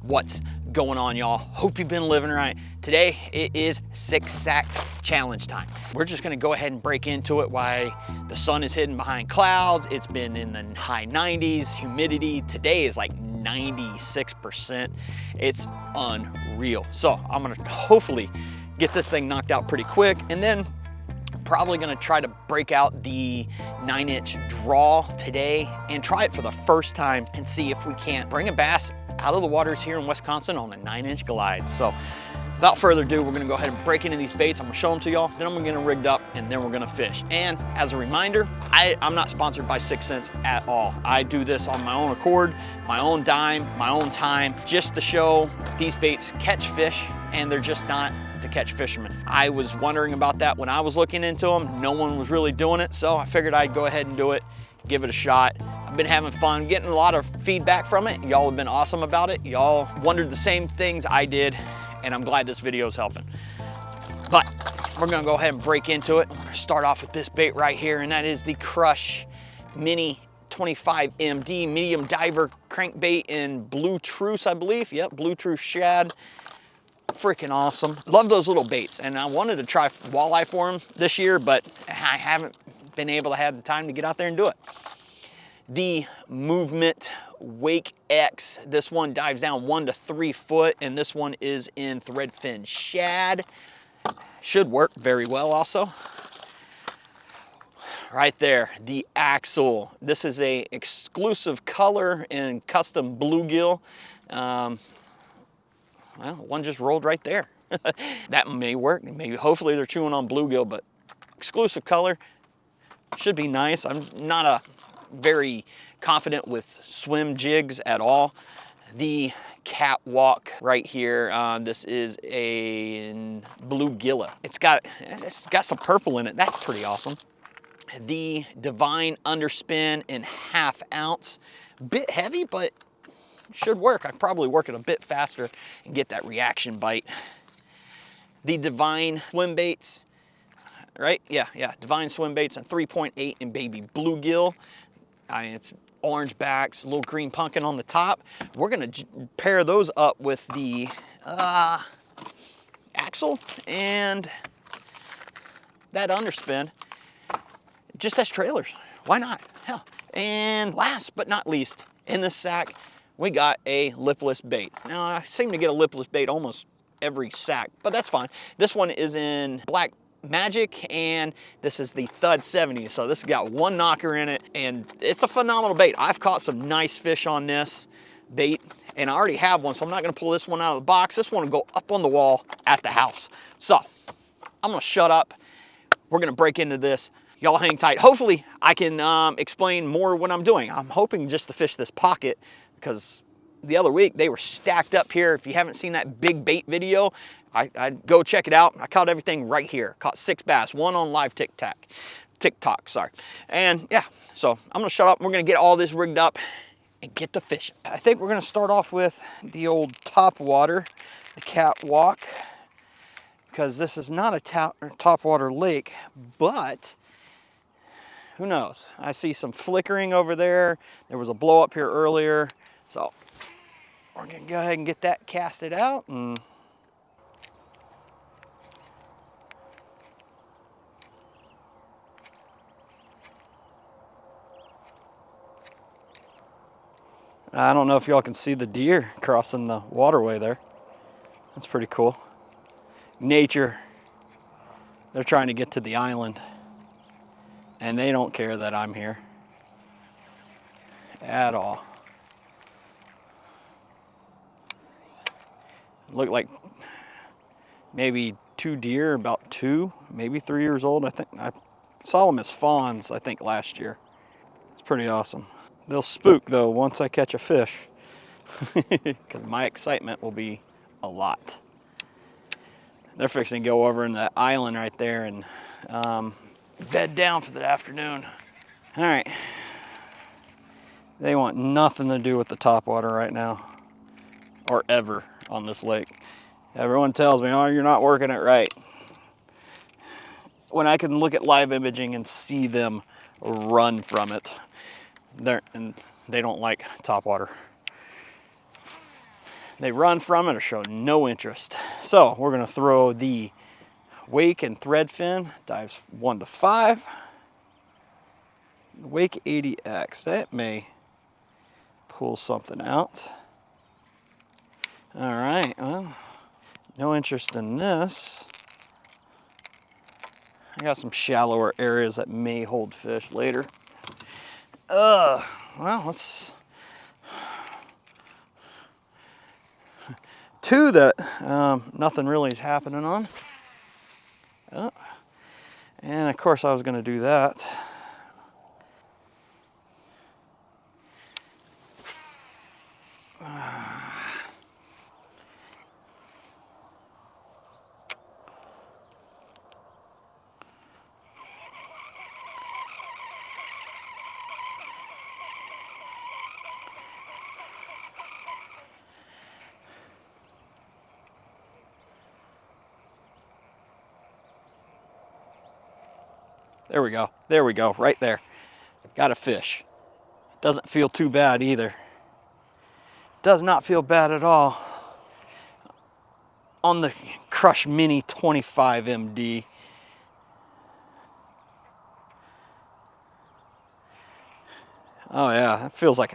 What's going on, y'all? Hope you've been living right. Today it is 6-sack challenge time. We're just gonna go ahead and break into it while the sun is hidden behind clouds. It's been in the high 90s, humidity today is like 96%. It's unreal. So I'm gonna hopefully get this thing knocked out pretty quick, and then probably gonna try to break out the 9-inch draw today and try it for the first time and see if we can't bring a bass out of the waters here in Wisconsin on a 9-inch glide. So without further ado, we're gonna go ahead and break into these baits. I'm gonna show them to y'all, then I'm gonna get them rigged up, and then we're gonna fish. And as a reminder, I'm not sponsored by 6 Cents at all. I do this on my own accord, my own dime, my own time, just to show these baits catch fish, and they're just not to catch fishermen. I was wondering about that when I was looking into them. No one was really doing it, so I figured I'd go ahead and do it, give it a shot. I've been having fun, getting a lot of feedback from it. Y'all have been awesome about it. Y'all wondered the same things I did, and I'm glad this video is helping. But we're gonna go ahead and break into it. I'm gonna start off with this bait right here, and that is the Crush Mini 25 MD medium diver crankbait in Blue Truce, I believe. Yep, Blue Truce shad. Freaking awesome. Love those little baits, and I wanted to try walleye for them this year, but I haven't been able to have the time to get out there and do it. The Movement Wake X, this one dives down 1 to 3 foot, and this one is in threadfin shad. Should work very well also. Right there, the Axle. This is a exclusive color and custom bluegill. Well, one just rolled right there. That may work. Maybe, hopefully they're chewing on bluegill, but exclusive color should be nice. I'm not very confident with swim jigs at all. The Catwalk right here. This is a bluegilla. It's got some purple in it. That's pretty awesome. The Divine Underspin in 1/2 ounce. Bit heavy, but should work. I'd probably work it a bit faster and get that reaction bite. The Divine Swim Baits, right? Yeah, Divine Swim Baits and 3.8 in baby bluegill. It's orange backs, a little green pumpkin on the top. We're gonna pair those up with the Axle and that Underspin. Just as trailers, why not? Hell. And last but not least, in this sack, we got a lipless bait. Now, I seem to get a lipless bait almost every sack, but that's fine. This one is in Black Magic, and this is the Thud 70. So this has got 1 knocker in it, and it's a phenomenal bait. I've caught some nice fish on this bait, and I already have one, so I'm not gonna pull this one out of the box. This one will go up on the wall at the house. So I'm gonna shut up. We're gonna break into this. Y'all hang tight. Hopefully I can explain more what I'm doing. I'm hoping just to fish this pocket, because the other week they were stacked up here. If you haven't seen that big bait video, I'd go check it out. I caught everything right here. Caught 6 bass, 1 on live TikTok, sorry. And yeah, so I'm gonna shut up. We're gonna get all this rigged up and get to fishing. I think we're gonna start off with the old top water, the Catwalk, because this is not a top water lake, but who knows? I see some flickering over there. There was a blow up here earlier. So we're gonna go ahead and get that casted out. And I don't know if y'all can see the deer crossing the waterway there. That's pretty cool. Nature, they're trying to get to the island, and they don't care that I'm here at all. Look like maybe 2 deer, about 2, maybe 3 years old. I think I saw them as fawns, I think, last year. It's pretty awesome. They'll spook though once I catch a fish, because my excitement will be a lot. They're fixing to go over in that island right there and bed down for the afternoon. All right. They want nothing to do with the topwater right now, or ever on this lake. Everyone tells me, oh, you're not working it right. When I can look at live imaging and see them run from it, they don't like topwater. They run from it or show no interest. So we're gonna throw the wake and thread fin, dives 1 to 5. The wake 80X, that may pull something out. All right, well, no interest in this. I got some shallower areas that may hold fish later. Well, let's... 2 that nothing really is happening on. Oh. And of course I was gonna do that. There we go. There we go. Right there. Got a fish. Doesn't feel too bad either. Does not feel bad at all. On the Crush Mini 25 MD. Oh yeah, that feels like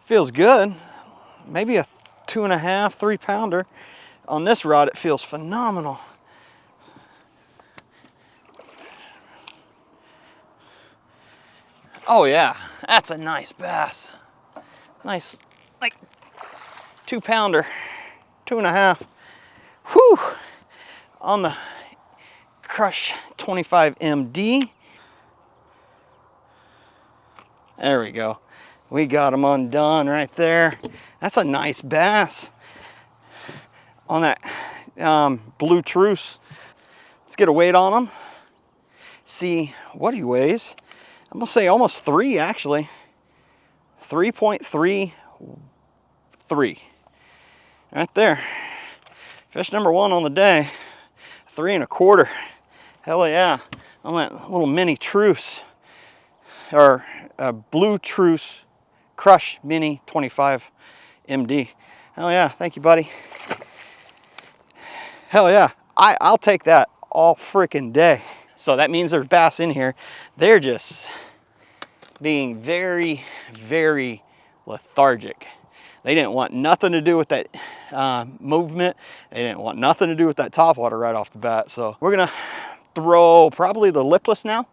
feels good. Maybe a 2.5, 3 pounder. On this rod, it feels phenomenal. Oh yeah, that's a nice bass. Nice, like 2 pounder, 2.5. Whew! On the Crush 25 MD. There we go. We got him undone right there. That's a nice bass on that blue truce. Let's get a weight on him. See what he weighs. I'm gonna say almost 3 actually. 3.33. Right there. Fish number 1 on the day. 3 1/4. Hell yeah. On that little mini truce. Or blue truce Crush Mini 25 MD. Hell yeah, thank you, buddy. Hell yeah, I'll take that all freaking day. So that means there's bass in here. They're just being very, very lethargic. They didn't want nothing to do with that movement. They didn't want nothing to do with that topwater right off the bat. So we're gonna throw probably the lipless now,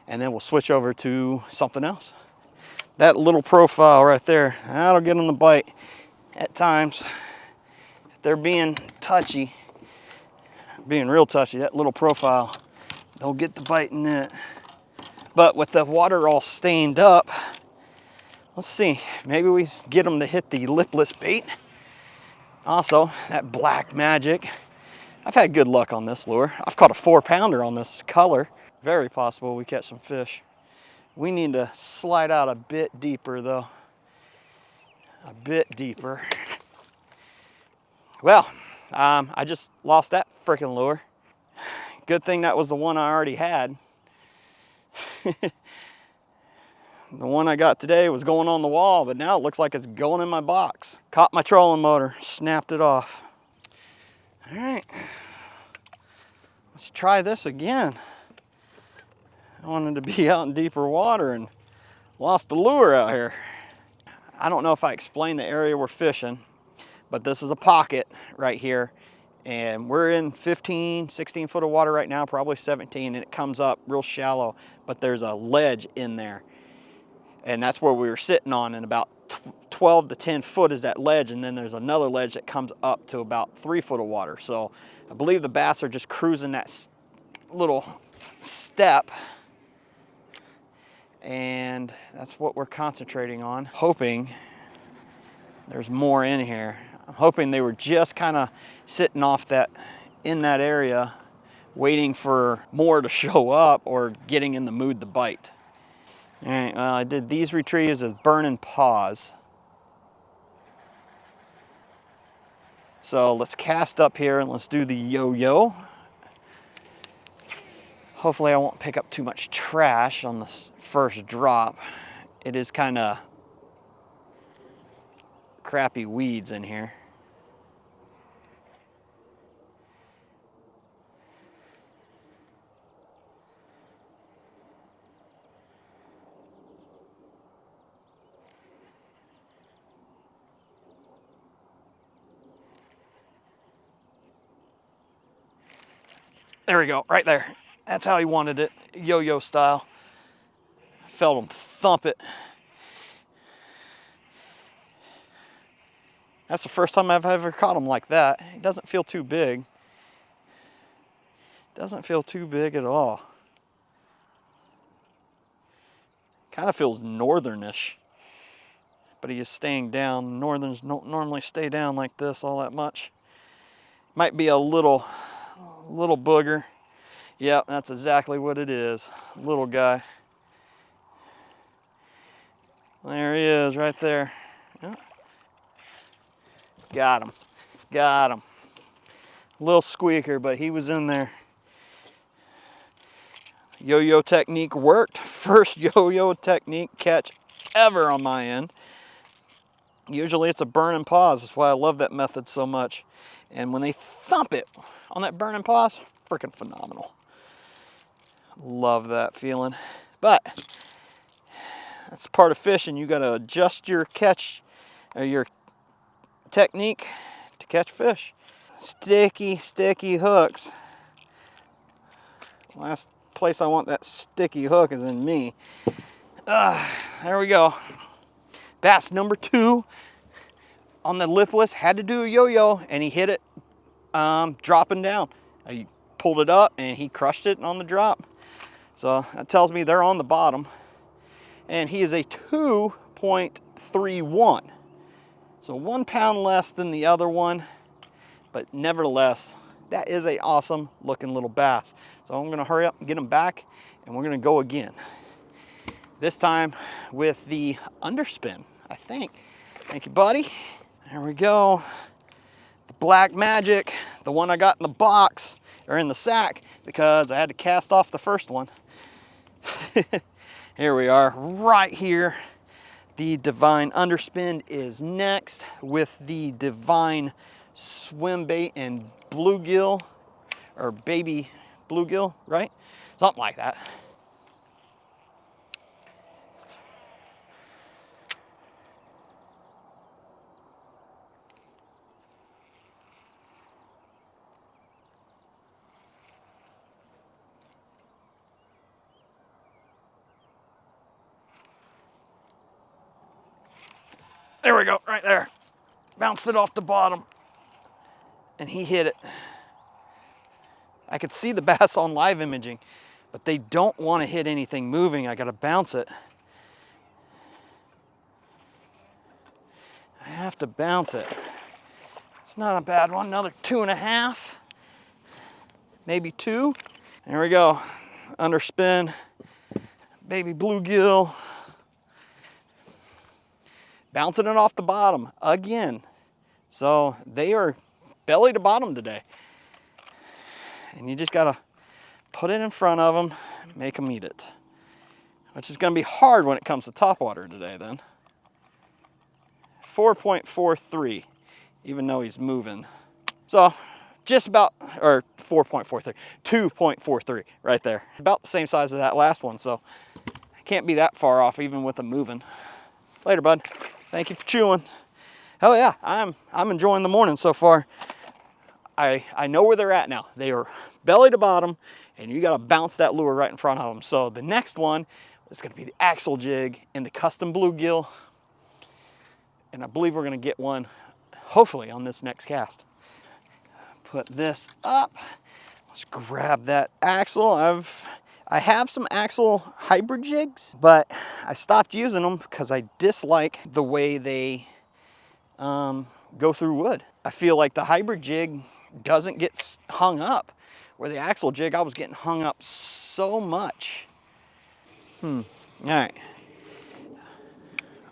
and then we'll switch over to something else. That little profile right there, that'll get them the bite at times. If they're being touchy, being real touchy, that little profile, they'll get the bite in it. But with the water all stained up, let's see, maybe we get them to hit the lipless bait. Also, that Black Magic. I've had good luck on this lure. I've caught a 4 pounder on this color. Very possible we catch some fish. We need to slide out a bit deeper though. A bit deeper. Well, I just lost that freaking lure. Good thing that was the one I already had. The one I got today was going on the wall, but now it looks like it's going in my box. Caught my trolling motor, snapped it off. All right, let's try this again. I wanted to be out in deeper water and lost the lure out here. I don't know if I explained the area we're fishing, but this is a pocket right here. And we're in 15, 16 foot of water right now, probably 17, and it comes up real shallow, but there's a ledge in there. And that's where we were sitting on, and about 12 to 10 foot is that ledge, and then there's another ledge that comes up to about 3 foot of water. So I believe the bass are just cruising that little step, and that's what we're concentrating on, hoping there's more in here. I'm hoping they were just kind of sitting off that, in that area, waiting for more to show up or getting in the mood to bite. All right, well, I did these retrieves as burning paws. So let's cast up here and let's do the yo-yo. Hopefully I won't pick up too much trash on this first drop. It is kind of crappy weeds in here. There we go, right there. That's how he wanted it, yo-yo style. Felt him thump it. That's the first time I've ever caught him like that. He doesn't feel too big. Doesn't feel too big at all. Kind of feels northernish, but he is staying down. Northerns don't normally stay down like this all that much. Might be a little booger. Yep, that's exactly what it is. Little guy. There he is, right there. Yep. Got him. Got him. Little squeaker, but he was in there. Yo-yo technique worked. First yo-yo technique catch ever on my end. Usually it's a burn and pause. That's why I love that method so much. And when they thump it on that burn and pause, freaking phenomenal. Love that feeling. But that's part of fishing. You got to adjust your catch or your technique to catch fish. Sticky, sticky hooks. Last place I want that sticky hook is in me. There we go. Bass number 2 on the lipless. Had to do a yo-yo, and he hit it dropping down. I pulled it up, and he crushed it on the drop. So that tells me they're on the bottom. And he is a 2.31. So 1 pound less than the other one, but nevertheless, that is a awesome looking little bass. So I'm gonna hurry up and get him back, and we're gonna go again. This time with the underspin, I think. Thank you, buddy. There we go. The Black Magic, the one I got in the box, or in the sack, because I had to cast off the first one. Here we are, right here. The Divine Underspin is next with the Divine Swim Bait and Bluegill, or Baby Bluegill, right? Something like that. There we go, right there. Bounced it off the bottom, and he hit it. I could see the bass on live imaging, but they don't want to hit anything moving. I got to bounce it. I have to bounce it. It's not a bad one. Another 2.5, maybe 2. There we go. Underspin, Baby Bluegill. Bouncing it off the bottom again. So they are belly to bottom today. And you just gotta put it in front of them and make them eat it. Which is gonna be hard when it comes to topwater today then. 4.43, even though he's moving. So just about, or 4.43, 2.43 right there. About the same size as that last one, so I can't be that far off even with them moving. Later, bud. Thank you for chewing. Hell yeah, I'm enjoying the morning so far. I know where they're at now. They are belly to bottom, and you gotta bounce that lure right in front of them. So the next one is gonna be the axle jig and the custom bluegill. And I believe we're gonna get one, hopefully, on this next cast. Put this up. Let's grab that axle. I have some axle hybrid jigs, but I stopped using them because I dislike the way they go through wood. I feel like the hybrid jig doesn't get hung up, where the axle jig, I was getting hung up so much. All right.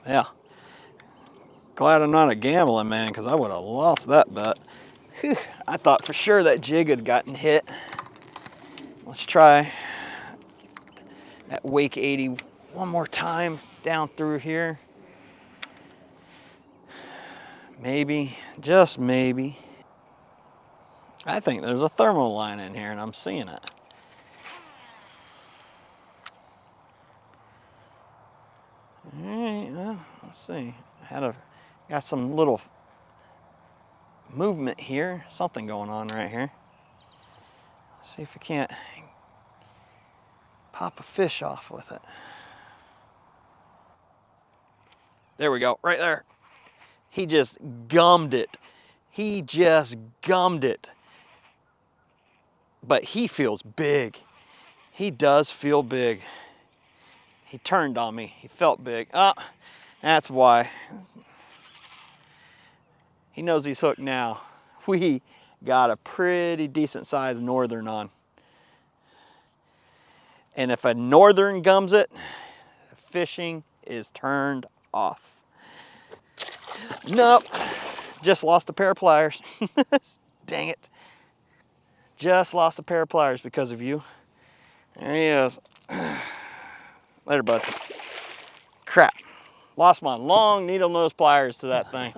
Yeah. Glad I'm not a gambling man, because I would have lost that bet. Whew. I thought for sure that jig had gotten hit. Let's try that Wake 80 one more time down through here. Maybe, just maybe. I think there's a thermal line in here and I'm seeing it. All right, well, let's see. Got some little movement here, something going on right here. See if we can't pop a fish off with it. There we go, right there. He just gummed it. He just gummed it. But he feels big. He does feel big. He turned on me. He felt big. Oh, that's why. He knows he's hooked now. We got a pretty decent sized northern on. And if a northern gums it, fishing is turned off. Nope, just lost a pair of pliers. Dang it. Just lost a pair of pliers because of you. There he is. Later, bud. Crap. Lost my long needle nose pliers to that thing.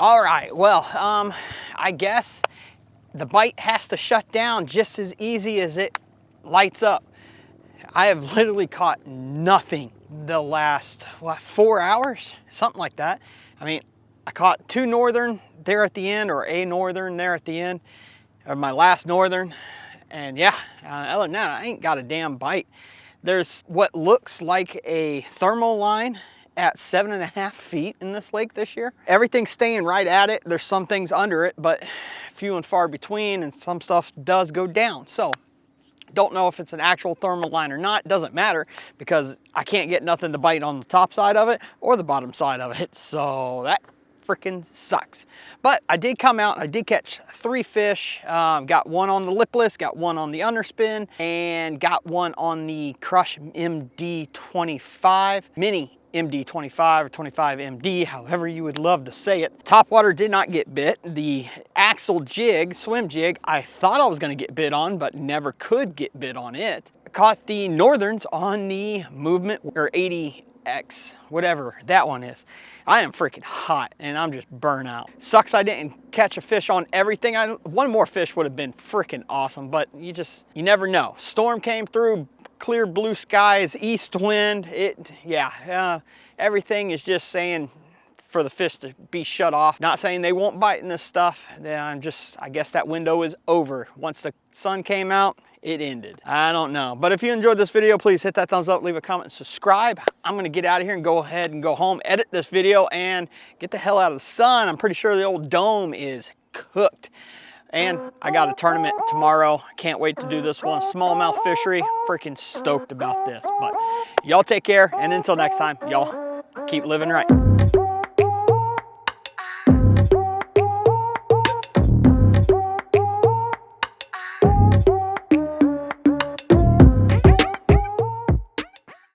All right, well, I guess the bite has to shut down just as easy as it lights up. I have literally caught nothing the last, what, 4 hours? Something like that. I mean, I caught 2 northern there at the end, or a northern there at the end of my last northern. And yeah, other than that, I ain't got a damn bite. There's what looks like a thermal line at 7.5 feet in this lake this year. Everything's staying right at it. There's some things under it, but few and far between, and some stuff does go down. So don't know if it's an actual thermal line or not. It doesn't matter because I can't get nothing to bite on the top side of it or the bottom side of it. So that freaking sucks. But I did come out, I did catch 3 fish. Got one on the lipless, got one on the underspin, and got one on the Crush MD25 mini. MD25 or 25 MD, however you would love to say it. Topwater did not get bit. The axle jig, swim jig, I thought I was going to get bit on, but never could get bit on it. Caught the northerns on the Movement or 80X, whatever that one is. I am freaking hot and I'm just burnt out. Sucks I didn't catch a fish on everything. One more fish would have been freaking awesome, but you never know. Storm came through, clear blue skies, east wind. Everything is just saying for the fish to be shut off. Not saying they won't bite in this stuff. I guess that window is over. Once the sun came out, it ended. I don't know. But if you enjoyed this video, please hit that thumbs up, leave a comment, and subscribe. I'm gonna get out of here and go ahead and go home, edit this video, and get the hell out of the sun. I'm pretty sure the old dome is cooked. And I got a tournament tomorrow. Can't wait to do this one. Smallmouth fishery. Freaking stoked about this. But y'all take care, and until next time, y'all keep living right.